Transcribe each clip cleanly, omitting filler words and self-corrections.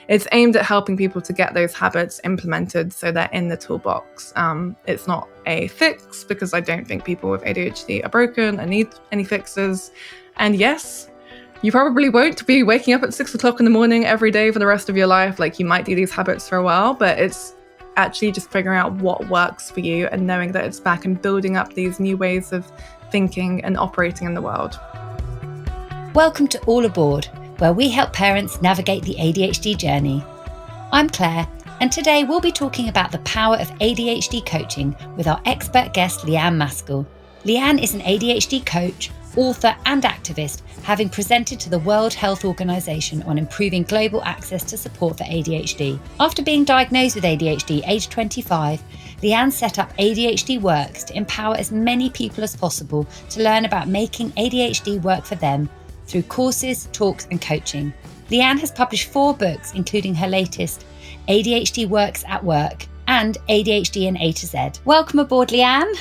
it's aimed at helping people to get those habits implemented so they're in the toolbox. It's not a fix, because I don't think people with ADHD are broken and need any fixes. And yes, you probably won't be waking up at 6 o'clock in the morning every day for the rest of your life. Like, you might do these habits for a while, but it's actually just figuring out what works for you and knowing that it's back and building up these new ways of thinking and operating in the world. Welcome to All Aboard, where we help parents navigate the ADHD journey. I'm Claire, and today we'll be talking about the power of ADHD coaching with our expert guest, Leanne Maskell. Leanne is an ADHD coach, author and activist, having presented to the World Health Organization on improving global access to support for ADHD. After being diagnosed with ADHD aged 25, Leanne set up ADHD Works to empower as many people as possible to learn about making ADHD work for them through courses, talks and coaching. Leanne has published 4 books, including her latest, ADHD Works at Work and ADHD and A to Z. Welcome aboard, Leanne.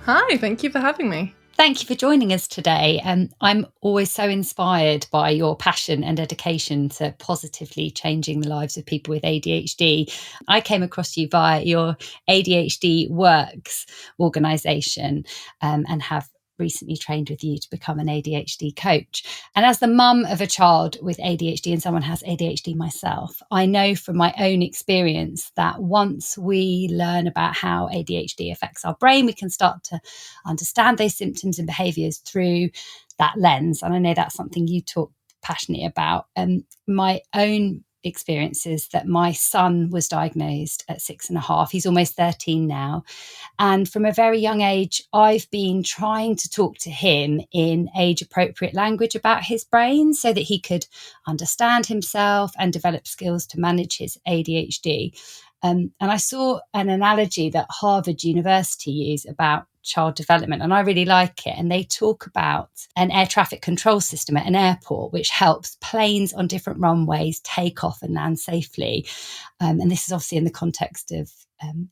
Hi, thank you for having me. Thank you for joining us today. I'm always so inspired by your passion and dedication to positively changing the lives of people with ADHD. I came across you via your ADHD Works organisation and have recently trained with you to become an ADHD coach. And as the mum of a child with ADHD and someone has ADHD myself, I know from my own experience that once we learn about how ADHD affects our brain, we can start to understand those symptoms and behaviours through that lens. And I know that's something you talk passionately about. My own experiences that my son was diagnosed at 6.5. He's almost 13 now. And from a very young age, I've been trying to talk to him in age appropriate language about his brain so that he could understand himself and develop skills to manage his ADHD. And I saw an analogy that Harvard University use about child development, and I really like it. And they talk about an air traffic control system at an airport, which helps planes on different runways take off and land safely. And this is obviously in the context of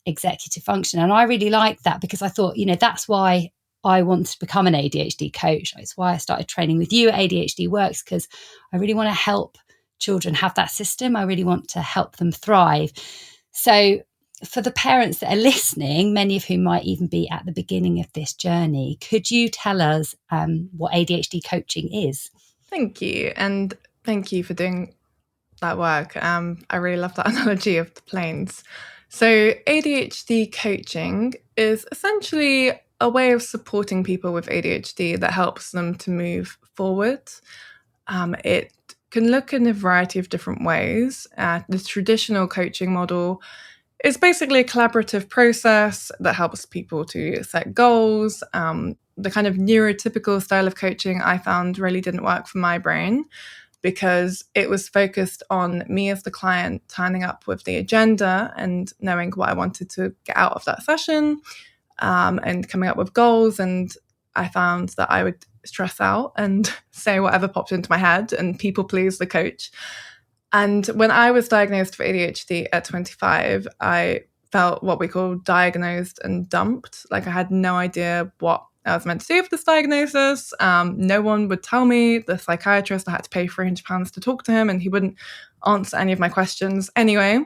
executive function. And I really like that because I thought, that's why I want to become an ADHD coach. It's why I started training with you at ADHD Works, because I really want to help children have that system. I really want to help them thrive. So for the parents that are listening, many of whom might even be at the beginning of this journey, could you tell us what ADHD coaching is? Thank you. And thank you for doing that work. I really love that analogy of the planes. So ADHD coaching is essentially a way of supporting people with ADHD that helps them to move forward. It can look in a variety of different ways. The traditional coaching model is basically a collaborative process that helps people to set goals. The kind of neurotypical style of coaching I found really didn't work for my brain because it was focused on me as the client turning up with the agenda and knowing what I wanted to get out of that session and coming up with goals. And I found that I would stress out and say whatever popped into my head and people please the coach. And when I was diagnosed with ADHD at 25, I felt what we call diagnosed and dumped. Like I had no idea what I was meant to do with this diagnosis. No one would tell me. The psychiatrist, I had to pay £300 to talk to him and he wouldn't answer any of my questions anyway.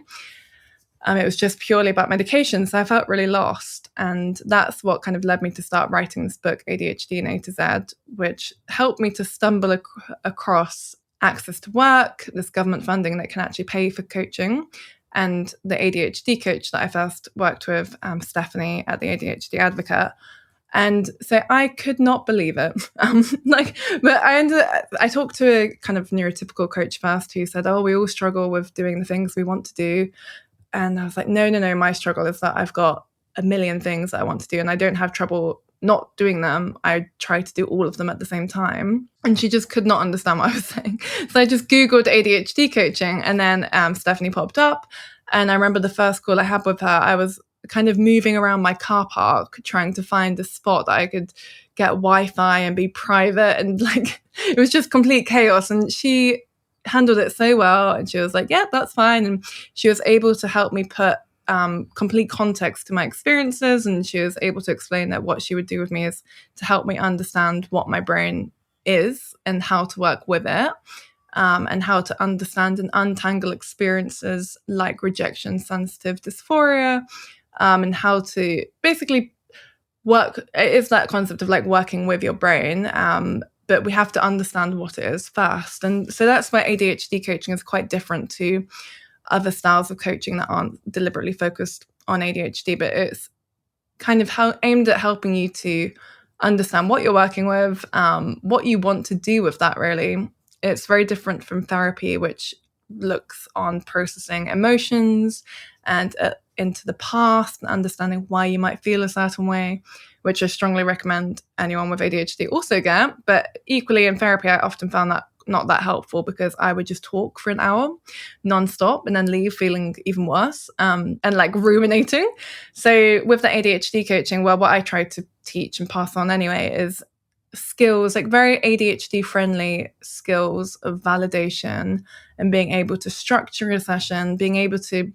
It was just purely about medication. So I felt really lost. And that's what kind of led me to start writing this book, ADHD and A to Z, which helped me to stumble across access to work, this government funding that can actually pay for coaching, and the ADHD coach that I first worked with, Stephanie at the ADHD Advocate. And so I could not believe it. But I talked to a kind of neurotypical coach first who said, we all struggle with doing the things we want to do. And I was like, no, my struggle is that I've got a million things that I want to do and I don't have trouble not doing them. I try to do all of them at the same time. And she just could not understand what I was saying. So I just Googled ADHD coaching and then Stephanie popped up. And I remember the first call I had with her, I was kind of moving around my car park trying to find a spot that I could get Wi-Fi and be private. And it was just complete chaos. And she handled it so well. And she was like, yeah, that's fine. And she was able to help me put complete context to my experiences, and she was able to explain that what she would do with me is to help me understand what my brain is and how to work with it. and how to understand and untangle experiences like rejection sensitive dysphoria, and how to basically work. It's that concept of like working with your brain, but we have to understand what it is first. And so that's where ADHD coaching is quite different to other styles of coaching that aren't deliberately focused on ADHD, but it's kind of aimed at helping you to understand what you're working with, what you want to do with that, really. It's very different from therapy, which looks on processing emotions and into the past and understanding why you might feel a certain way, which I strongly recommend anyone with ADHD also get. But equally in therapy, I often found that not that helpful because I would just talk for an hour nonstop and then leave feeling even worse, and like ruminating. So with the ADHD coaching, well, what I try to teach and pass on anyway is skills, like very ADHD friendly skills of validation and being able to structure a session, being able to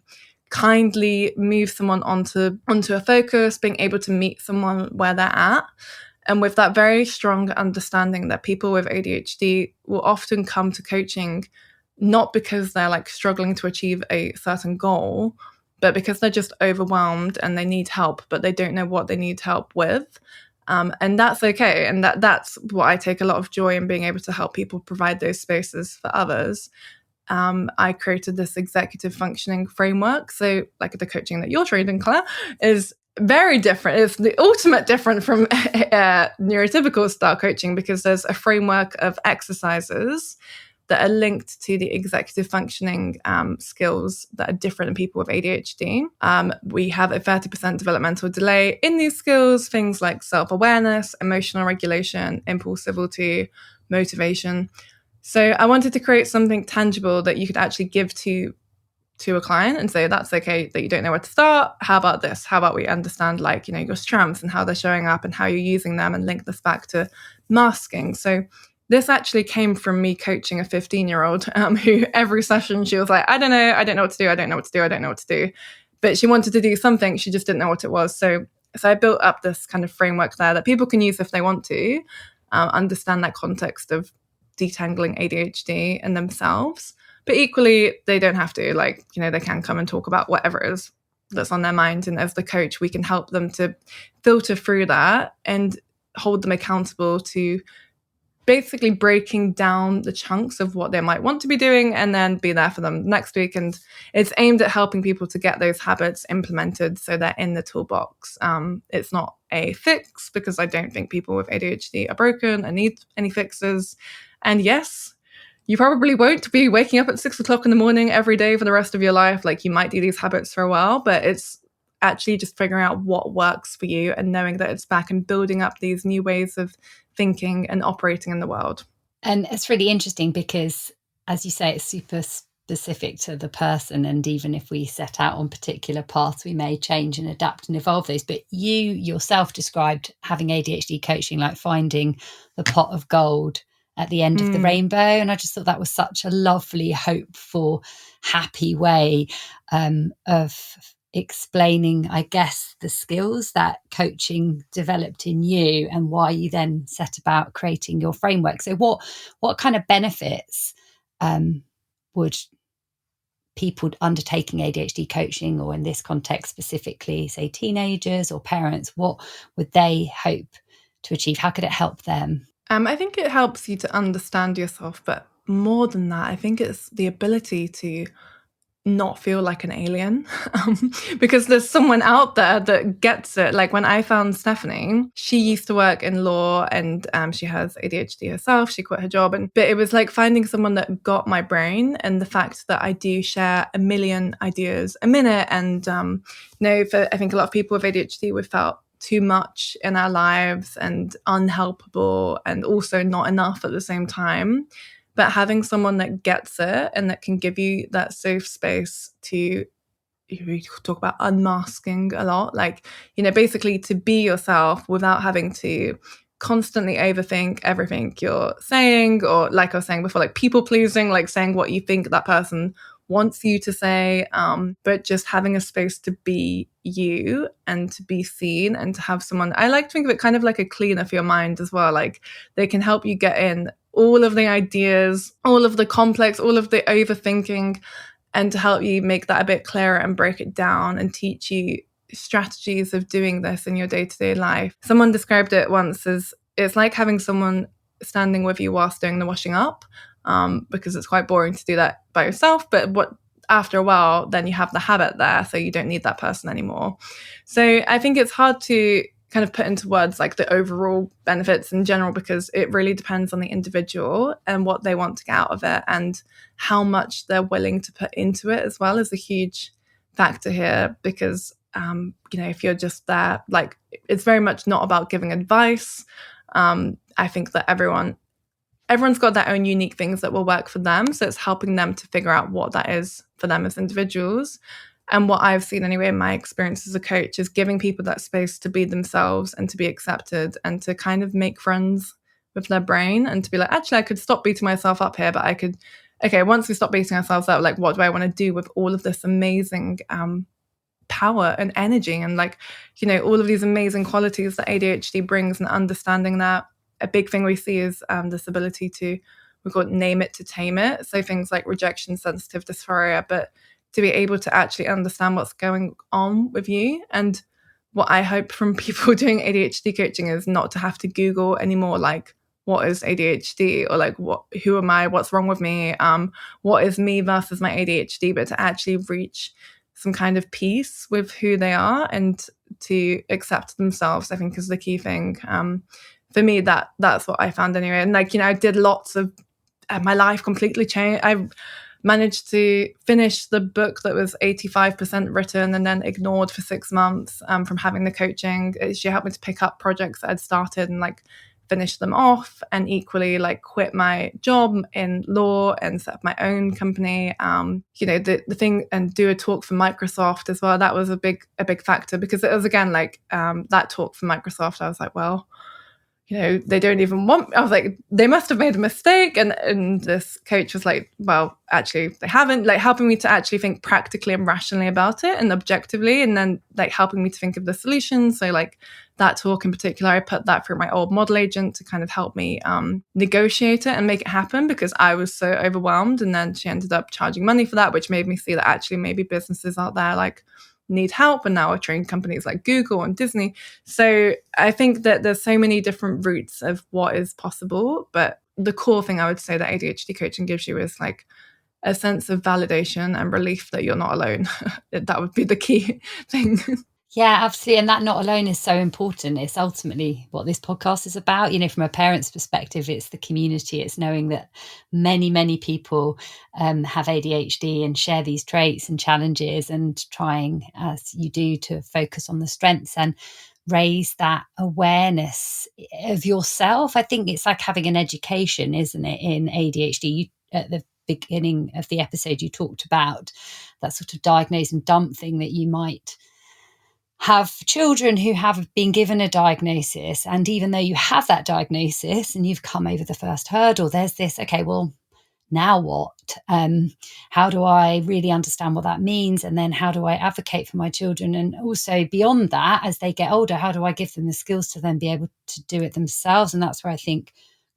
kindly move someone onto a focus, being able to meet someone where they're at. And with that very strong understanding that people with ADHD will often come to coaching not because they're like struggling to achieve a certain goal, but because they're just overwhelmed and they need help, but they don't know what they need help with. And that's okay. And that's what I take a lot of joy in, being able to help people provide those spaces for others. I created this executive functioning framework. So like the coaching that you're trained in, Claire, is very different. It's the ultimate different from neurotypical style coaching, because there's a framework of exercises that are linked to the executive functioning skills that are different in people with ADHD. We have a 30% developmental delay in these skills, things like self-awareness, emotional regulation, impulsivity, motivation. So I wanted to create something tangible that you could actually give to a client and say, that's okay that you don't know where to start. How about this? How about we understand, like, your strengths and how they're showing up and how you're using them, and link this back to masking. So this actually came from me coaching a 15-year-old who every session she was like, I don't know what to do. I don't know what to do. But she wanted to do something. She just didn't know what it was. So I built up this kind of framework there that people can use if they want to understand that context of detangling ADHD in themselves. But equally, they don't have to. Like, they can come and talk about whatever it is that's on their mind. And as the coach, we can help them to filter through that and hold them accountable to basically breaking down the chunks of what they might want to be doing, and then be there for them next week. And it's aimed at helping people to get those habits implemented so they're in the toolbox. It's not a fix, because I don't think people with ADHD are broken and need any fixes. And yes, you probably won't be waking up at 6 o'clock in the morning every day for the rest of your life. Like, you might do these habits for a while, but it's actually just figuring out what works for you and knowing that it's back and building up these new ways of thinking and operating in the world. And it's really interesting because, as you say, it's super specific to the person. And even if we set out on particular paths, we may change and adapt and evolve those. But you yourself described having ADHD coaching like finding the pot of gold at the end of the rainbow. And I just thought that was such a lovely, hopeful, happy way of explaining, I guess, the skills that coaching developed in you and why you then set about creating your framework. So what kind of benefits would people undertaking ADHD coaching, or in this context specifically, say teenagers or parents, what would they hope to achieve? How could it help them? I think it helps you to understand yourself, but more than that, I think it's the ability to not feel like an alien, because there's someone out there that gets it. Like, when I found Stephanie, she used to work in law, and she has ADHD herself. She quit her job, but it was like finding someone that got my brain, and the fact that I do share a million ideas a minute. And for I think a lot of people with ADHD, we felt too much in our lives and unhelpable, and also not enough at the same time. But having someone that gets it and that can give you that safe space to, we talk about unmasking a lot, like, basically to be yourself without having to constantly overthink everything you're saying, or, like I was saying before, like people pleasing, like saying what you think that person wants you to say, but just having a space to be you and to be seen, and to have someone, I like to think of it kind of like a cleaner for your mind as well. Like, they can help you get in all of the ideas, all of the complex, all of the overthinking, and to help you make that a bit clearer and break it down and teach you strategies of doing this in your day-to-day life. Someone described it once as it's like having someone standing with you whilst doing the washing up, because it's quite boring to do that by yourself, but after a while, then you have the habit there, so you don't need that person anymore. So I think it's hard to kind of put into words like the overall benefits in general, because it really depends on the individual and what they want to get out of it, and how much they're willing to put into it as well is a huge factor here. Because if you're just there, like, it's very much not about giving advice. I think that everyone's got their own unique things that will work for them. So it's helping them to figure out what that is for them as individuals. And what I've seen anyway in my experience as a coach is giving people that space to be themselves and to be accepted and to kind of make friends with their brain, and to be like, actually, I could stop beating myself up here, but once we stop beating ourselves up, like, what do I want to do with all of this amazing power and energy, and all of these amazing qualities that ADHD brings, and understanding that a big thing we see is this ability to, we call it name it to tame it. So things like rejection sensitive dysphoria, but to be able to actually understand what's going on with you. And what I hope from people doing ADHD coaching is not to have to Google anymore, like, what is ADHD, or who am I, what's wrong with me, what is me versus my ADHD, but to actually reach some kind of peace with who they are and to accept themselves, I think, is the key thing. For me, that's what I found anyway. And I did lots of my life completely changed. I managed to finish the book that was 85% written and then ignored for 6 months from having the coaching. She helped me to pick up projects that I'd started and finish them off, and equally quit my job in law and set up my own company. The thing, and do a talk for Microsoft as well. That was a big factor, because it was, again, that talk for Microsoft, I was like, well, they don't even want, I was like, they must have made a mistake. And this coach was like, well, actually they haven't, helping me to actually think practically and rationally about it and objectively, and then helping me to think of the solutions. So that talk in particular, I put that through my old model agent to kind of help me negotiate it and make it happen, because I was so overwhelmed. And then she ended up charging money for that, which made me see that actually maybe businesses out there need help, and now I train companies like Google and Disney. So I think that there's so many different routes of what is possible, but the core thing I would say that ADHD coaching gives you is a sense of validation and relief that you're not alone. That would be the key thing. Yeah, absolutely. And that not alone is so important. It's ultimately what this podcast is about. From a parent's perspective, it's the community. It's knowing that many, many people have ADHD and share these traits and challenges, and trying, as you do, to focus on the strengths and raise that awareness of yourself. I think it's like having an education, isn't it, in ADHD? At the beginning of the episode, you talked about that sort of diagnose and dump thing, that you might have children who have been given a diagnosis, and even though you have that diagnosis and you've come over the first hurdle, there's this, okay, well, now what? How do I really understand what that means? And then how do I advocate for my children? And also beyond that, as they get older, how do I give them the skills to then be able to do it themselves? And that's where I think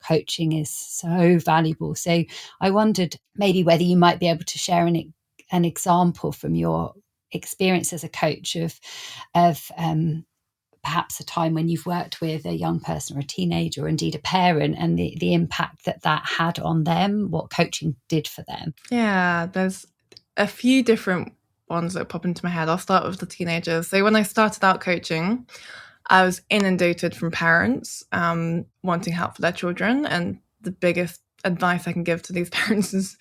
coaching is so valuable. So I wondered maybe whether you might be able to share an example from your experience as a coach of perhaps a time when you've worked with a young person or a teenager, or indeed a parent, and the impact that had on them, what coaching did for them. Yeah, there's a few different ones that pop into my head. I'll start with the teenagers. So when I started out coaching, I was inundated from parents wanting help for their children. And the biggest advice I can give to these parents is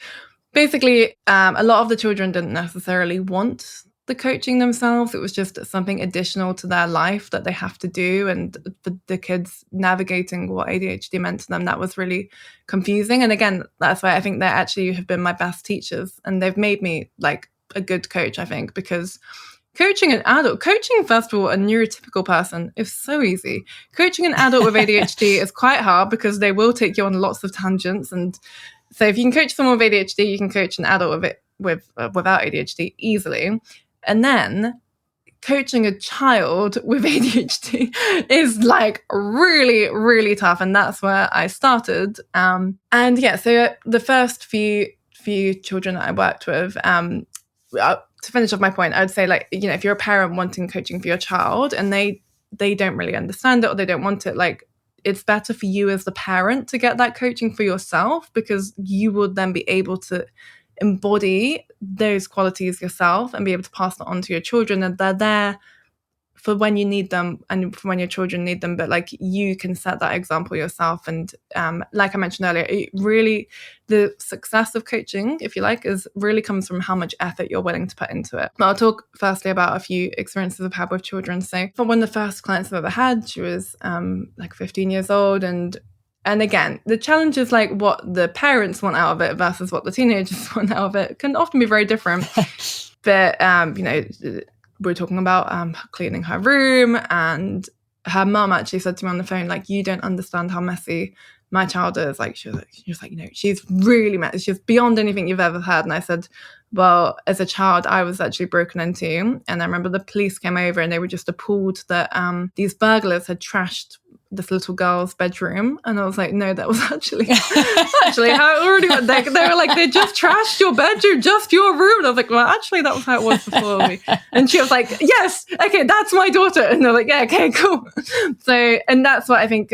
basically a lot of the children didn't necessarily want the coaching themselves. It was just something additional to their life that they have to do. And for the kids navigating what ADHD meant to them, that was really confusing. And again, that's why I think they actually have been my best teachers. And they've made me a good coach, I think, because coaching, first of all, a neurotypical person is so easy. Coaching an adult with ADHD is quite hard, because they will take you on lots of tangents. And so if you can coach someone with ADHD, you can coach an adult without ADHD easily. And then coaching a child with ADHD is like really, really tough. And that's where I started. And yeah, so the first few children that I worked with, to finish off my point, I would say, like, you know, if you're a parent wanting coaching for your child and they don't really understand it or they don't want it, like, it's better for you as the parent to get that coaching for yourself, because you will then be able to embody those qualities yourself and be able to pass that on to your children, and they're there for when you need them and for when your children need them. But like, you can set that example yourself. And like I mentioned earlier, it really, the success of coaching, if you like, is really comes from how much effort you're willing to put into it. But I'll talk firstly about a few experiences I've had with children. So for one of the first clients I've ever had, she was like 15 years old, and again, the challenge is like what the parents want out of it versus what the teenagers want out of it can often be very different. But you know, we're talking about cleaning her room, and her mum actually said to me on the phone, like, you don't understand how messy my child is. Like, she was like, you know, she's really messy. She's beyond anything you've ever heard. And I said, well, as a child, I was actually broken into. And I remember the police came over and they were just appalled that these burglars had trashed this little girl's bedroom. And I was like, no, that was actually how it already went. They were like, they just trashed your bedroom, just your room. And I was like, well, actually, that was how it was before me. And she was like, yes, okay, that's my daughter. And they're like, yeah, okay, cool. So, and that's what I think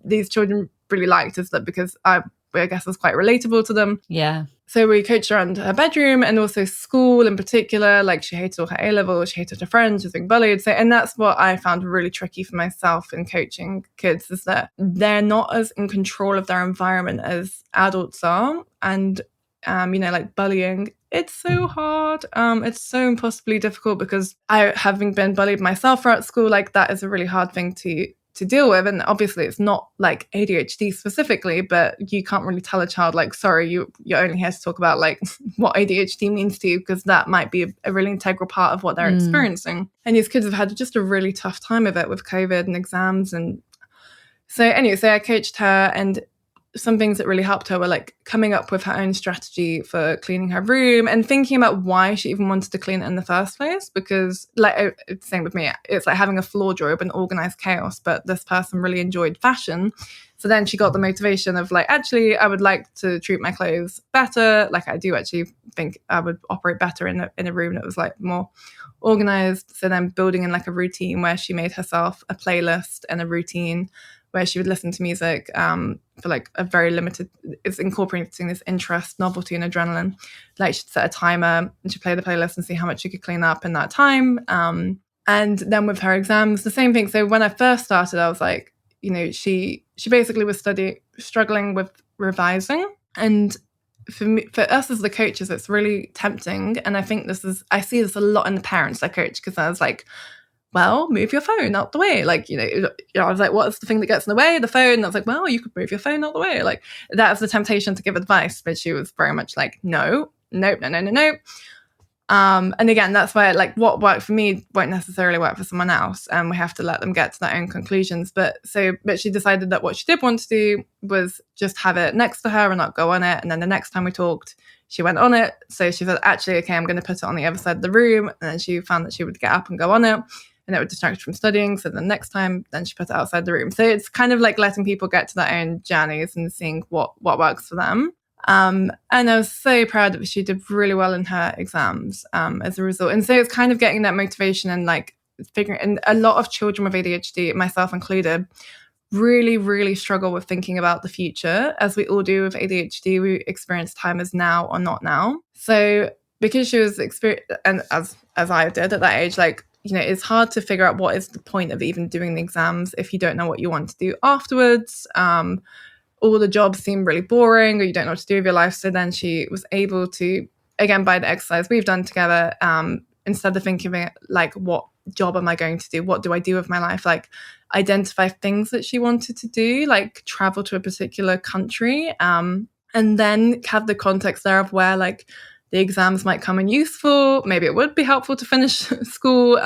these children really liked, is that because I guess was quite relatable to them. Yeah. So we coached around her bedroom and also school in particular. Like, she hated all her A-levels, she hated her friends, she was being bullied. So, and that's what I found really tricky for myself in coaching kids, is that they're not as in control of their environment as adults are. And, you know, like bullying, it's so hard. It's so impossibly difficult, because I, having been bullied myself throughout school, like, that is a really hard thing to deal with. And obviously it's not like ADHD specifically, but you can't really tell a child, like, sorry, you're only here to talk about like what ADHD means to you, because that might be a really integral part of what they're experiencing. And these kids have had just a really tough time of it with COVID and exams. And so anyway, so I coached her, and some things that really helped her were like coming up with her own strategy for cleaning her room and thinking about why she even wanted to clean it in the first place. Because like, same with me, it's like having a floor drawer and organized chaos, but this person really enjoyed fashion. So then she got the motivation of like, actually, I would like to treat my clothes better. Like, I do actually think I would operate better in a room that was like more organized. So then building in like a routine where she made herself a playlist and a routine where she would listen to music for like a very limited, it's incorporating this interest, novelty, and adrenaline. Like, she'd set a timer and she'd play the playlist and see how much she could clean up in that time. And then with her exams, the same thing. So when I first started, I was like, you know, she basically was struggling with revising. And for us as the coaches, it's really tempting. And I think I see this a lot in the parents I coach, because I was like, well, move your phone out the way. Like, you know, I was like, what's the thing that gets in the way? The phone. And I was like, well, you could move your phone out the way. Like, that's the temptation to give advice. But she was very much like, no. And again, that's where like what worked for me won't necessarily work for someone else. And we have to let them get to their own conclusions. But she decided that what she did want to do was just have it next to her and not go on it. And then the next time we talked, she went on it. So she said, actually, okay, I'm going to put it on the other side of the room. And then she found that she would get up and go on it, and it would distract her from studying. So the next time, then she put it outside the room. So it's kind of like letting people get to their own journeys and seeing what works for them. And I was so proud that she did really well in her exams as a result. And so it's kind of getting that motivation and like figuring, and a lot of children with ADHD, myself included, really, really struggle with thinking about the future, as we all do with ADHD. We experience time as now or not now. So because she was and as I did at that age, like, you know, it's hard to figure out what is the point of even doing the exams if you don't know what you want to do afterwards. All the jobs seem really boring, or you don't know what to do with your life. So then she was able to, again, by the exercise we've done together, instead of thinking of it like, what job am I going to do? What do I do with my life? Like, identify things that she wanted to do, like travel to a particular country, and then have the context there of where like the exams might come in useful. Maybe it would be helpful to finish school.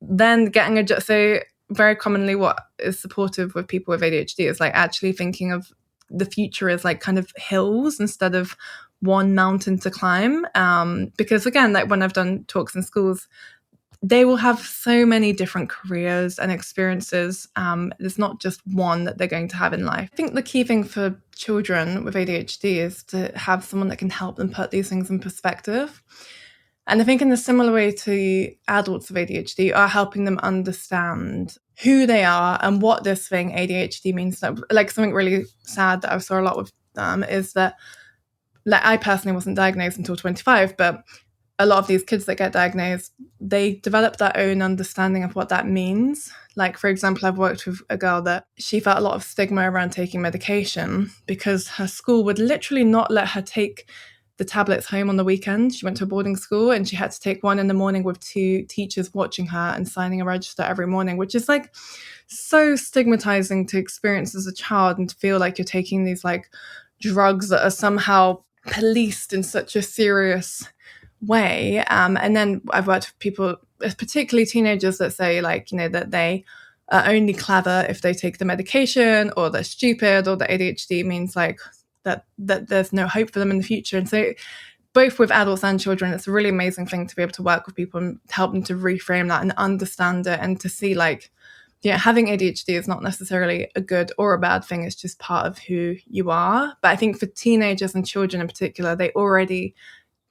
Then getting a job. So very commonly what is supportive with people with ADHD is like actually thinking of the future as like kind of hills instead of one mountain to climb. Because again, like when I've done talks in schools, they will have so many different careers and experiences. There's not just one that they're going to have in life. I think the key thing for children with ADHD is to have someone that can help them put these things in perspective. And I think in a similar way to adults with ADHD, are helping them understand who they are and what this thing ADHD means. Like something really sad that I saw a lot with them is that, like, I personally wasn't diagnosed until 25, but a lot of these kids that get diagnosed, they develop their own understanding of what that means. Like, for example, I've worked with a girl that she felt a lot of stigma around taking medication because her school would literally not let her take the tablets home on the weekend. She went to a boarding school and she had to take one in the morning with 2 teachers watching her and signing a register every morning, which is like so stigmatizing to experience as a child, and to feel like you're taking these like drugs that are somehow policed in such a serious way. And then I've worked with people, particularly teenagers, that say, like, you know, that they are only clever if they take the medication, or they're stupid, or that ADHD means like that there's no hope for them in the future. And so both with adults and children, it's a really amazing thing to be able to work with people and help them to reframe that and understand it, and to see like, yeah, having ADHD is not necessarily a good or a bad thing. It's just part of who you are. But I think for teenagers and children in particular, they already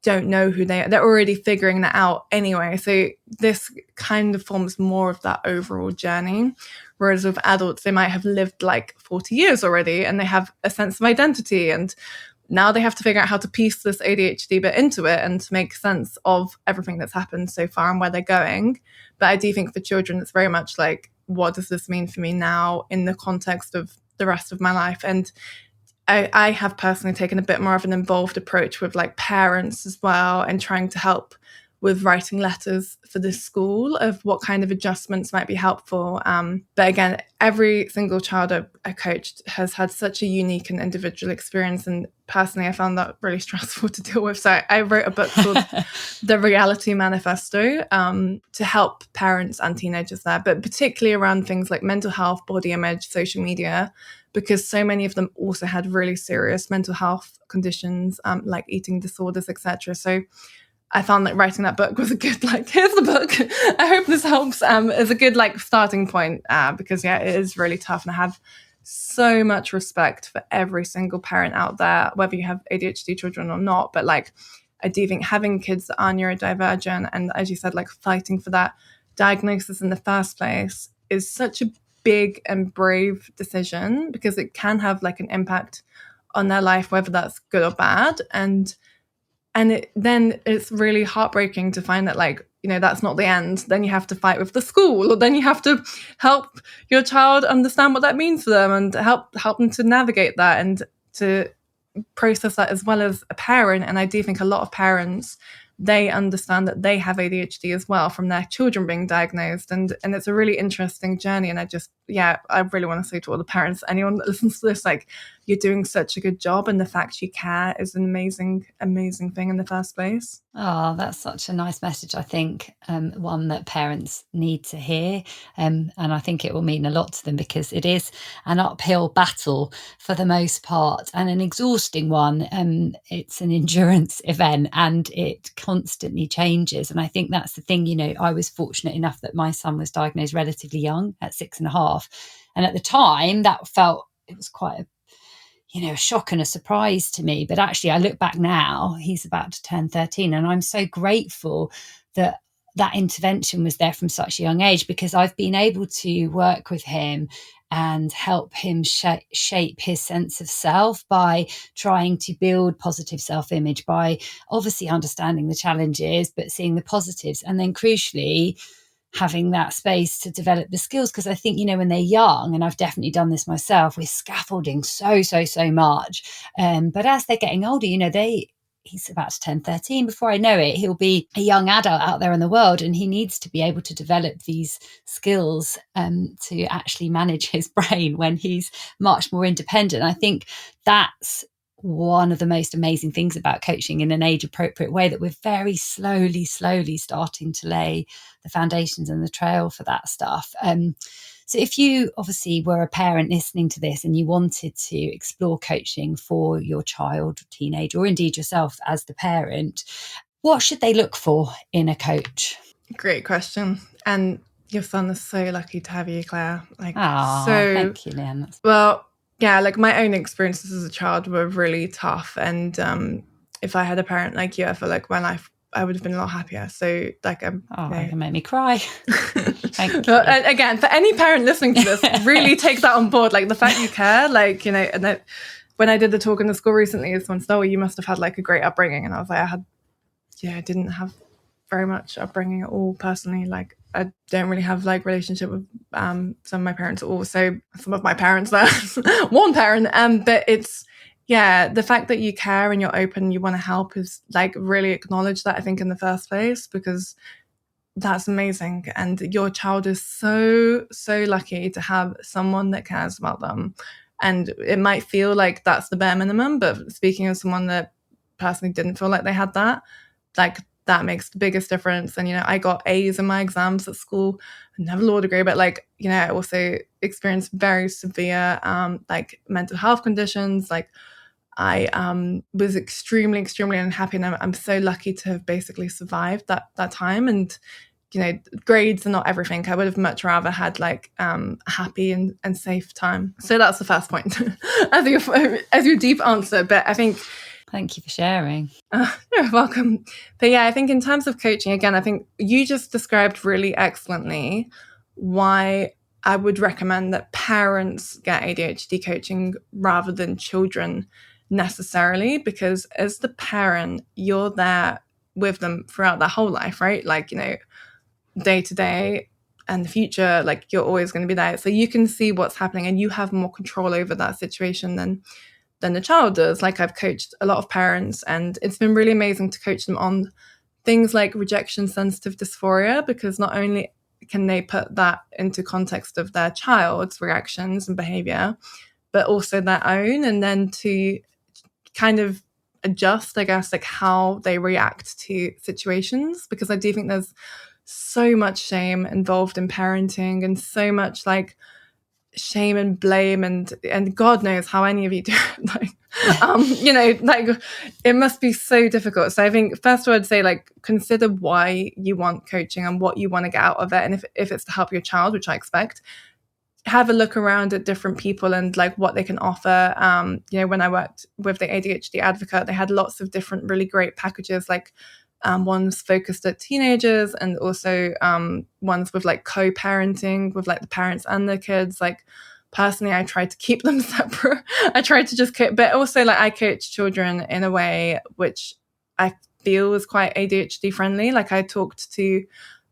don't know who they are. They're already figuring that out anyway. So this kind of forms more of that overall journey. Whereas with adults, they might have lived like 40 years already and they have a sense of identity. And now they have to figure out how to piece this ADHD bit into it and to make sense of everything that's happened so far and where they're going. But I do think for children, it's very much like, what does this mean for me now in the context of the rest of my life? And I have personally taken a bit more of an involved approach with like parents as well, and trying to help with writing letters for the school of what kind of adjustments might be helpful. But again, every single child I coached has had such a unique and individual experience. And personally, I found that really stressful to deal with. So I wrote a book called The Reality Manifesto to help parents and teenagers there, but particularly around things like mental health, body image, social media, because so many of them also had really serious mental health conditions, like eating disorders, etc. So I found that writing that book was a good, like, here's the book. I hope this helps. Is a good like starting point, because yeah, it is really tough. And I have so much respect for every single parent out there, whether you have ADHD children or not. But like, I do think having kids that are neurodivergent, and as you said, like fighting for that diagnosis in the first place, is such a big and brave decision, because it can have like an impact on their life, whether that's good or bad. And then it's really heartbreaking to find that, like, you know, that's not the end. Then you have to fight with the school, or then you have to help your child understand what that means for them, and help them to navigate that and to process that as well as a parent. And I do think a lot of parents, they understand that they have ADHD as well from their children being diagnosed. And it's a really interesting journey. And I really want to say to all the parents, anyone that listens to this, like, you're doing such a good job. And the fact you care is an amazing, amazing thing in the first place. Oh, that's such a nice message, I think, one that parents need to hear. And I think it will mean a lot to them, because it is an uphill battle for the most part, and an exhausting one. It's an endurance event, and it constantly changes. And I think that's the thing, you know, I was fortunate enough that my son was diagnosed relatively young at 6.5. And at the time it was quite a shock and a surprise to me. But actually, I look back now, he's about to turn 13, and I'm so grateful that that intervention was there from such a young age, because I've been able to work with him and help him shape his sense of self by trying to build positive self-image, by obviously understanding the challenges, but seeing the positives. And then crucially, having that space to develop the skills. Because I think, when they're young, and I've definitely done this myself, we're scaffolding so much. But as they're getting older, he's about to turn 13. Before I know it, he'll be a young adult out there in the world, and he needs to be able to develop these skills to actually manage his brain when he's much more independent. I think that's one of the most amazing things about coaching in an age appropriate way, that we're very slowly starting to lay the foundations and the trail for that stuff. So if you obviously were a parent listening to this and you wanted to explore coaching for your child, teenager, or indeed yourself as the parent, what should they look for in a coach? Great question. And your son is so lucky to have you, Claire. Like, Oh, thank you, Leanne. Well, yeah, like my own experiences as a child were really tough. And if I had a parent like you, I feel like my life, I would have been a lot happier. So, like, You can make me cry. Thank you. And again, for any parent listening to this, really take that on board. Like the fact you care, like, and that when I did the talk in the school recently, someone said, "Oh, you must have had like a great upbringing," and I was like, I didn't have very much upbringing at all personally. Like I don't really have like relationship with some of my parents at all. So some of my parents there, one parent, but it's the fact that you care and you're open, you want to help is like really acknowledge that, I think, in the first place, because that's amazing. And your child is so lucky to have someone that cares about them. And it might feel like that's the bare minimum, but speaking of someone that personally didn't feel like they had that, like that makes the biggest difference. And, I got A's in my exams at school. I never law degree, but like, I also experienced very severe like mental health conditions. Like I was extremely, extremely unhappy. And I'm so lucky to have basically survived that time. And, grades are not everything. I would have much rather had like a happy and safe time. So that's the first point as your deep answer. But I think, thank you for sharing. You're welcome. But yeah, I think in terms of coaching, again, I think you just described really excellently why I would recommend that parents get ADHD coaching rather than children necessarily, because as the parent, you're there with them throughout their whole life, right? Like, day to day and the future, like you're always going to be there. So you can see what's happening and you have more control over that situation than the child does. Like I've coached a lot of parents and it's been really amazing to coach them on things like rejection sensitive dysphoria, because not only can they put that into context of their child's reactions and behavior, but also their own, and then to kind of adjust, I guess, like how they react to situations, because I do think there's so much shame involved in parenting and so much like shame and blame and God knows how any of you do it. Like, like it must be so difficult. So I think first of all, I'd say like consider why you want coaching and what you want to get out of it. And if it's to help your child, which I expect, have a look around at different people and like what they can offer. When I worked with the ADHD Advocate, they had lots of different really great packages, like ones focused at teenagers and also ones with like co-parenting with like the parents and the kids. Like personally, I tried to keep them separate. I tried to just but also like I coach children in a way which I feel is quite ADHD friendly. Like I talked to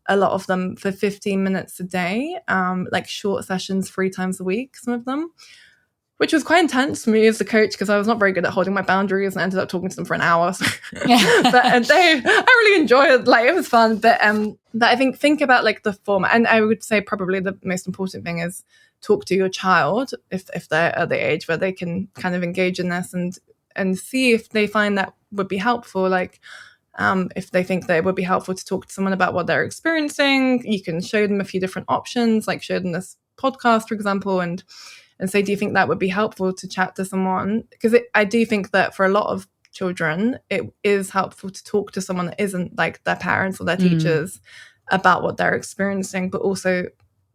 a lot of them for 15 minutes a day, like short sessions 3 times a week, some of them, which was quite intense for me as the coach because I was not very good at holding my boundaries and I ended up talking to them for an hour. I really enjoyed it. Like it was fun. But I think about like the format, and I would say probably the most important thing is talk to your child if they're at the age where they can kind of engage in this and see if they find that would be helpful. Like if they think that it would be helpful to talk to someone about what they're experiencing, you can show them a few different options, like show them this podcast, for example, and say, do you think that would be helpful to chat to someone? Because I do think that for a lot of children, it is helpful to talk to someone that isn't like their parents or their teachers about what they're experiencing, but also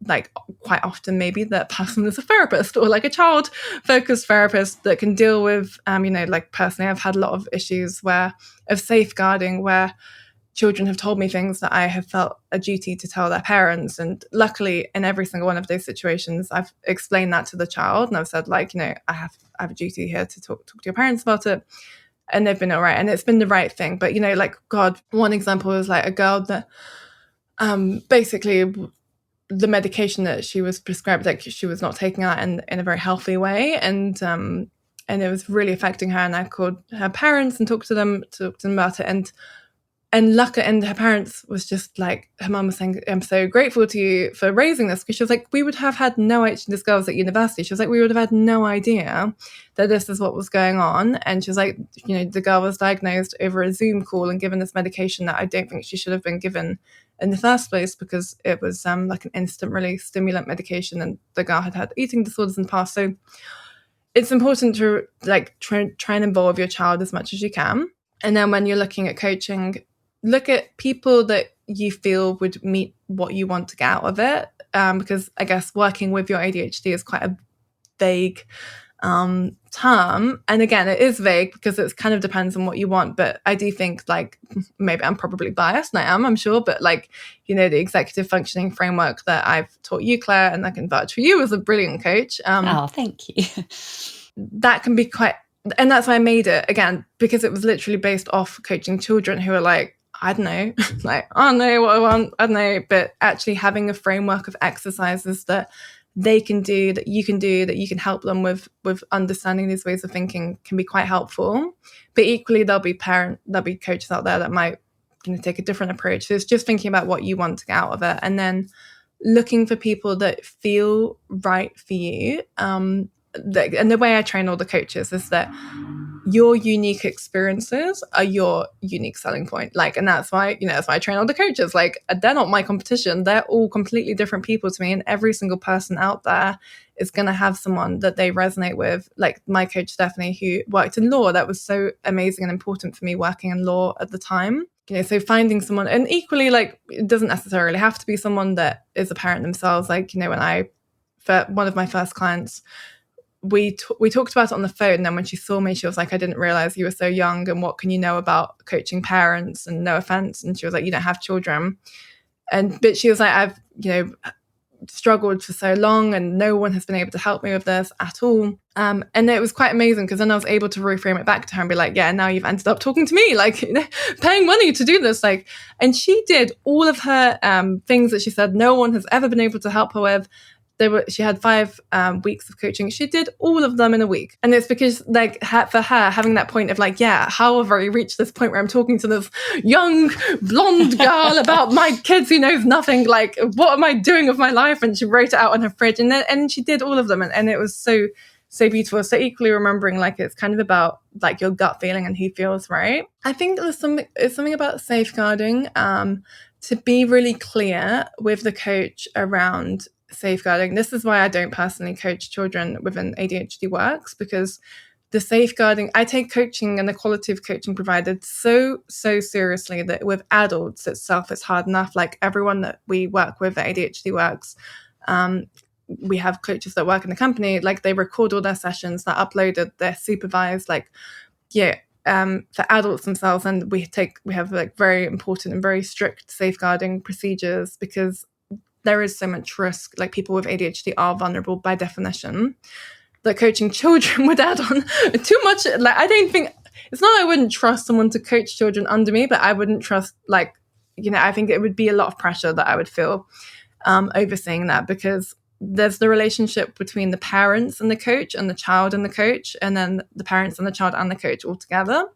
like quite often maybe that person is a therapist or like a child focused therapist that can deal with, like personally, I've had a lot of issues of safeguarding where children have told me things that I have felt a duty to tell their parents. And luckily in every single one of those situations, I've explained that to the child and I've said like, I have a duty here to talk to your parents about it. And they've been all right. And it's been the right thing. But, like, God, one example is like a girl that basically the medication that she was prescribed, like she was not taking that in a very healthy way. And it was really affecting her. And I called her parents and talked to them about it. And luckily, and her parents was just like, her mum was saying, I'm so grateful to you for raising this, because she was like, we would have had no idea, this girl was at university, she was like, we would have had no idea that this is what was going on. And she was like, the girl was diagnosed over a Zoom call and given this medication that I don't think she should have been given in the first place, because it was like an instant release stimulant medication, and the girl had eating disorders in the past. So it's important to like try and involve your child as much as you can. And then when you're looking at coaching, look at people that you feel would meet what you want to get out of it. Because I guess working with your ADHD is quite a vague term. And again, it is vague because it kind of depends on what you want. But I do think, like, maybe I'm probably biased, and I'm sure, but like, the executive functioning framework that I've taught you, Claire, and I can vouch for you as a brilliant coach. Oh, thank you. That can be quite, and that's why I made it, again, because it was literally based off coaching children who are like, I don't know, like, I don't know what I want, I don't know, but actually having a framework of exercises that they can do, that you can help them with understanding these ways of thinking can be quite helpful. But equally, there'll be coaches out there that might take a different approach. So it's just thinking about what you want to get out of it, and then looking for people that feel right for you. And the way I train all the coaches is that your unique experiences are your unique selling point. Like, and that's why I train all the coaches. Like, they're not my competition. They're all completely different people to me. And every single person out there is going to have someone that they resonate with. Like my coach, Stephanie, who worked in law, that was so amazing and important for me working in law at the time. So finding someone, and equally, like, it doesn't necessarily have to be someone that is a parent themselves. Like, for one of my first clients, we talked about it on the phone, and then when she saw me, she was like, I didn't realize you were so young, and what can you know about coaching parents, and no offense, and she was like, you don't have children, but she was like, I've struggled for so long and no one has been able to help me with this at all, and it was quite amazing because then I was able to reframe it back to her and be like, yeah, now you've ended up talking to me, like, paying money to do this, like. And she did all of her things that she said no one has ever been able to help her with. She had 5 weeks of coaching. She did all of them in a week. And it's because, like, for her, having that point of like, yeah, how have I reached this point where I'm talking to this young blonde girl about my kids who knows nothing, like, what am I doing with my life? And she wrote it out on her fridge, and she did all of them. And it was so beautiful. So equally remembering, like, it's kind of about like your gut feeling and who feels right. I think it's something about safeguarding, to be really clear with the coach around safeguarding. This is why I don't personally coach children within ADHD Works, because the safeguarding, I take coaching and the quality of coaching provided so seriously that with adults itself, it's hard enough. Like, everyone that we work with at ADHD Works, we have coaches that work in the company, like, they record all their sessions, they're uploaded, they're supervised, like, for adults themselves. And we have like very important and very strict safeguarding procedures, because there is so much risk. Like, people with ADHD are vulnerable by definition. That coaching children would add on too much. Like, I don't think, it's not I wouldn't trust someone to coach children under me, but I wouldn't trust, like, I think it would be a lot of pressure that I would feel overseeing that, because there's the relationship between the parents and the coach, and the child and the coach, and then the parents and the child and the coach all together.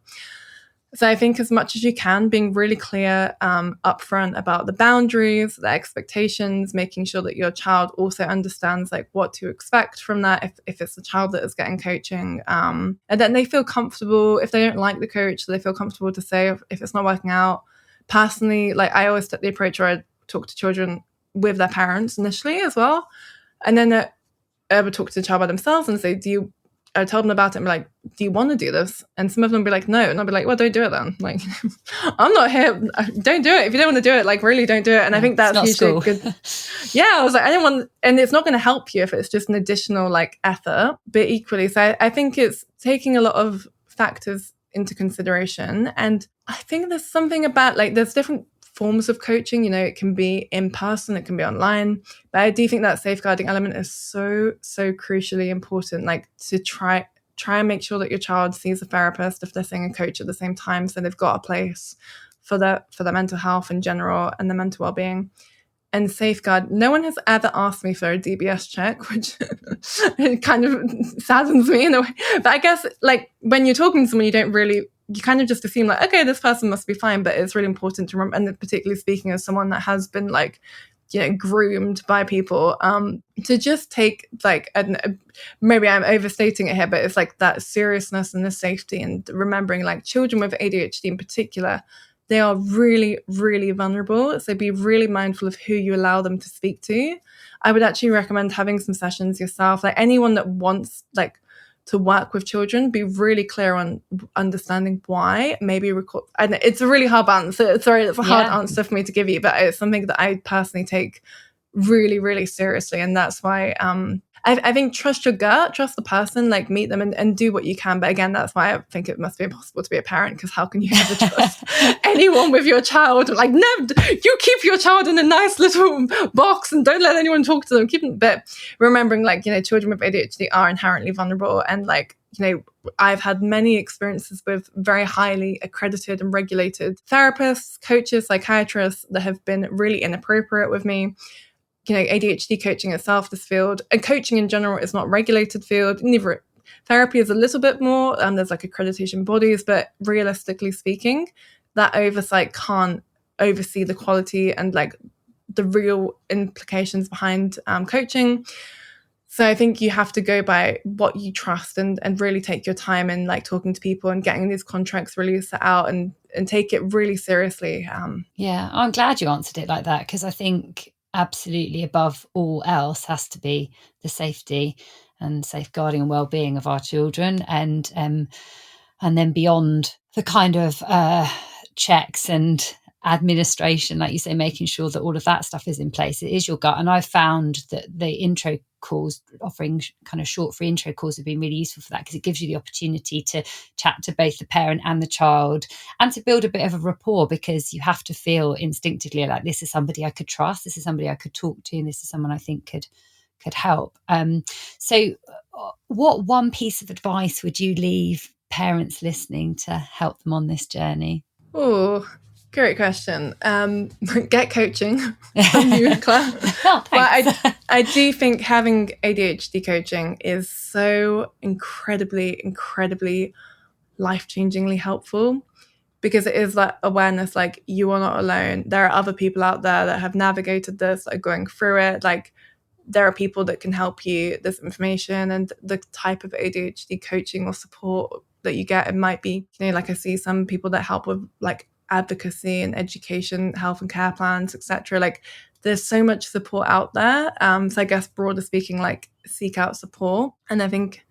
So I think as much as you can, being really clear upfront about the boundaries, the expectations, making sure that your child also understands, like, what to expect from that if it's the child that is getting coaching. And then they feel comfortable, if they don't like the coach, they feel comfortable to say if it's not working out. Personally, like, I always take the approach where I talk to children with their parents initially as well. And then I would talk to the child by themselves and say, I tell them about it and be like, do you want to do this? And some of them be like, no. And I'll be like, well, don't do it then. Like, I'm not here. Don't do it. If you don't want to do it, like, really don't do it. And I think that's usually good. Yeah, I was like, I don't want, and it's not going to help you if it's just an additional, like, effort. But equally, so I think it's taking a lot of factors into consideration. And I think there's something about, like, there's different forms of coaching. It can be in person, it can be online, but I do think that safeguarding element is so crucially important, like, to try and make sure that your child sees a therapist if they're seeing a coach at the same time, so they've got a place for their mental health in general and their mental well-being. And safeguard, no one has ever asked me for a DBS check, which it kind of saddens me in a way. But I guess, like, when you're talking to someone, you kind of just assume, like, okay, this person must be fine. But it's really important to remember, and particularly speaking as someone that has been, like, groomed by people, to just take, like, maybe I'm overstating it here, but it's like that seriousness and the safety, and remembering, like, children with ADHD in particular, they are really, really vulnerable. So be really mindful of who you allow them to speak to. I would actually recommend having some sessions yourself. Like, anyone that wants, like, to work with children, be really clear on understanding why, maybe record. And it's a really hard answer. Sorry, it's a hard answer for me to give you, but it's something that I personally take really, really seriously. And that's why I think trust your gut, trust the person, like meet them and do what you can. But again, that's why I think it must be impossible to be a parent, because how can you ever trust anyone with your child? Like, no, you keep your child in a nice little box and don't let anyone talk to them. Keep them, but remembering, like, you know, children with ADHD are inherently vulnerable, and like, you know, I've had many experiences with very highly accredited and regulated therapists, coaches, psychiatrists that have been really inappropriate with me. You know, ADHD coaching itself, this field, and coaching in general is not a regulated field. Neither therapy is a little bit more. There's like accreditation bodies, but realistically speaking, that oversight can't oversee the quality and like the real implications behind coaching. So I think you have to go by what you trust and really take your time in like talking to people and getting these contracts really set out and take it really seriously. Yeah, I'm glad you answered it like that, because I think absolutely above all else has to be the safety and safeguarding and well-being of our children, and then beyond the kind of checks and administration, like you say, making sure that all of that stuff is in place. It is your gut. And I've found that the intro calls, offering kind of short free intro calls, have been really useful for that, because it gives you the opportunity to chat to both the parent and the child and to build a bit of a rapport, because you have to feel instinctively like, this is somebody I could trust, this is somebody I could talk to, and this is someone I think could help. So what one piece of advice would you leave parents listening to help them on this journey? Oh, great question. Get coaching from you, Claire. Well, but I do think having ADHD coaching is so incredibly, incredibly life-changingly helpful, because it is that awareness, like, you are not alone. There are other people out there that have navigated this, like going through it. Like, there are people that can help you. This information and the type of ADHD coaching or support that you get, it might be, you know, like I see some people that help with like advocacy and education, health and care plans, etc. Like, there's so much support out there. So I guess broader speaking, like, seek out support. And I think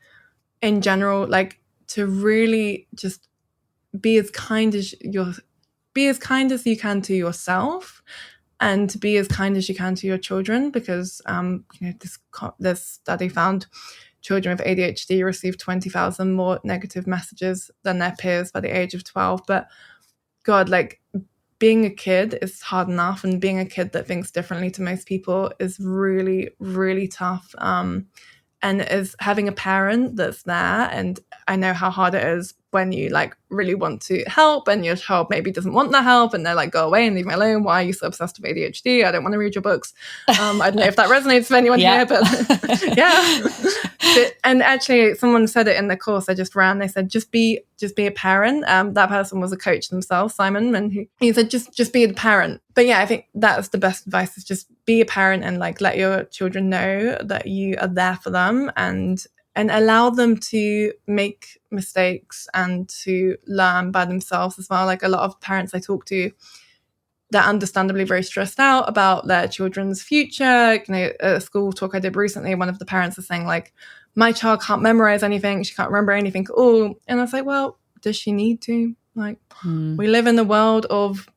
in general, like, to really just be as kind as you can to yourself, and to be as kind as you can to your children, because you know, this study found children with ADHD receive 20,000 more negative messages than their peers by the age of 12. But God, like, being a kid is hard enough, and being a kid that thinks differently to most people is really, really tough. And is having a parent that's there, and I know how hard it is when you like really want to help and your child maybe doesn't want that help, and they're like, go away and leave me alone. Why are you so obsessed with ADHD? I don't want to read your books. I don't know if that resonates with anyone here, but yeah. And actually, someone said it in the course I just ran. They said, just be a parent. That person was a coach themselves, Simon, and he said, just be a parent. But yeah, I think that's the best advice, is just be a parent and like let your children know that you are there for them, and allow them to make mistakes and to learn by themselves as well. Like, a lot of parents I talk to, they're understandably very stressed out about their children's future. You know, a school talk I did recently, one of the parents was saying, like, my child can't memorize anything. She can't remember anything at all. And I was like, well, does she need to? Like, we live in the world of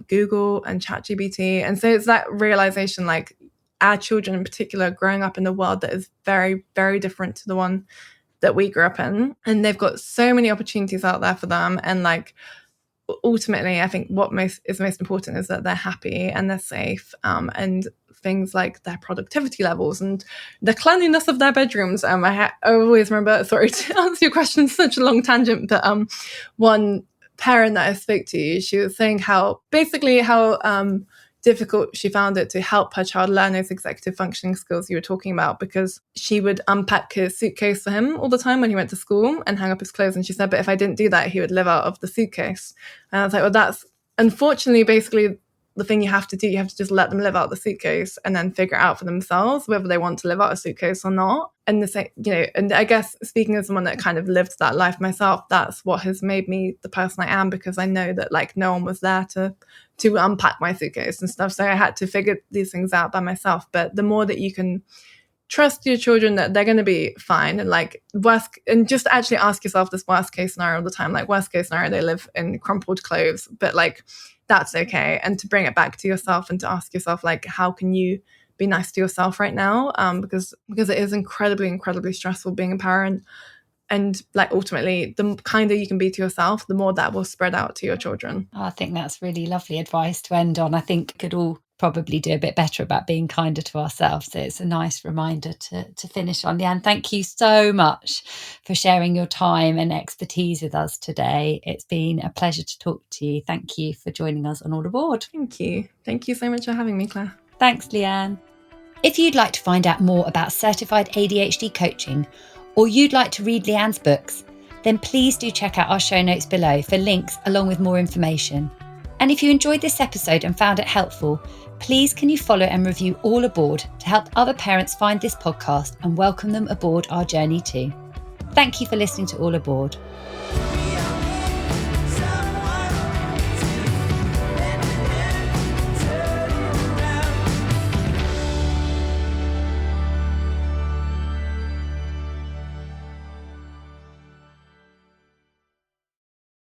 Google and ChatGPT. And so it's that realization, like, our children in particular growing up in a world that is very, very different to the one that we grew up in. And they've got so many opportunities out there for them. And like, ultimately, I think what is most important is that they're happy and they're safe, and things like their productivity levels and the cleanliness of their bedrooms. I always remember, sorry to answer your question, such a long tangent, but one parent that I spoke to, she was saying how difficult she found it to help her child learn those executive functioning skills you were talking about, because she would unpack his suitcase for him all the time when he went to school and hang up his clothes. And she said, but if I didn't do that, he would live out of the suitcase. And I was like, well, that's unfortunately basically the thing you have to do. You have to just let them live out the suitcase and then figure out for themselves whether they want to live out a suitcase or not. And the same, you know, and I guess speaking as someone that kind of lived that life myself, that's what has made me the person I am, because I know that like no one was there to unpack my suitcase and stuff. So I had to figure these things out by myself. But the more that you can trust your children that they're going to be fine, and like and just actually ask yourself this worst case scenario all the time. Like, worst case scenario, they live in crumpled clothes, but like that's okay. And to bring it back to yourself and to ask yourself, like, how can you be nice to yourself right now? Because it is incredibly stressful being a parent. And like ultimately, the kinder you can be to yourself, the more that will spread out to your children. I think that's really lovely advice to end on. I think we could all probably do a bit better about being kinder to ourselves. So it's a nice reminder to finish on. Leanne, thank you so much for sharing your time and expertise with us today. It's been a pleasure to talk to you. Thank you for joining us on All Aboard. Thank you. Thank you so much for having me, Claire. Thanks, Leanne. If you'd like to find out more about certified ADHD coaching, or you'd like to read Leanne's books, then please do check out our show notes below for links along with more information. And if you enjoyed this episode and found it helpful, please can you follow and review All Aboard to help other parents find this podcast and welcome them aboard our journey too. Thank you for listening to All Aboard.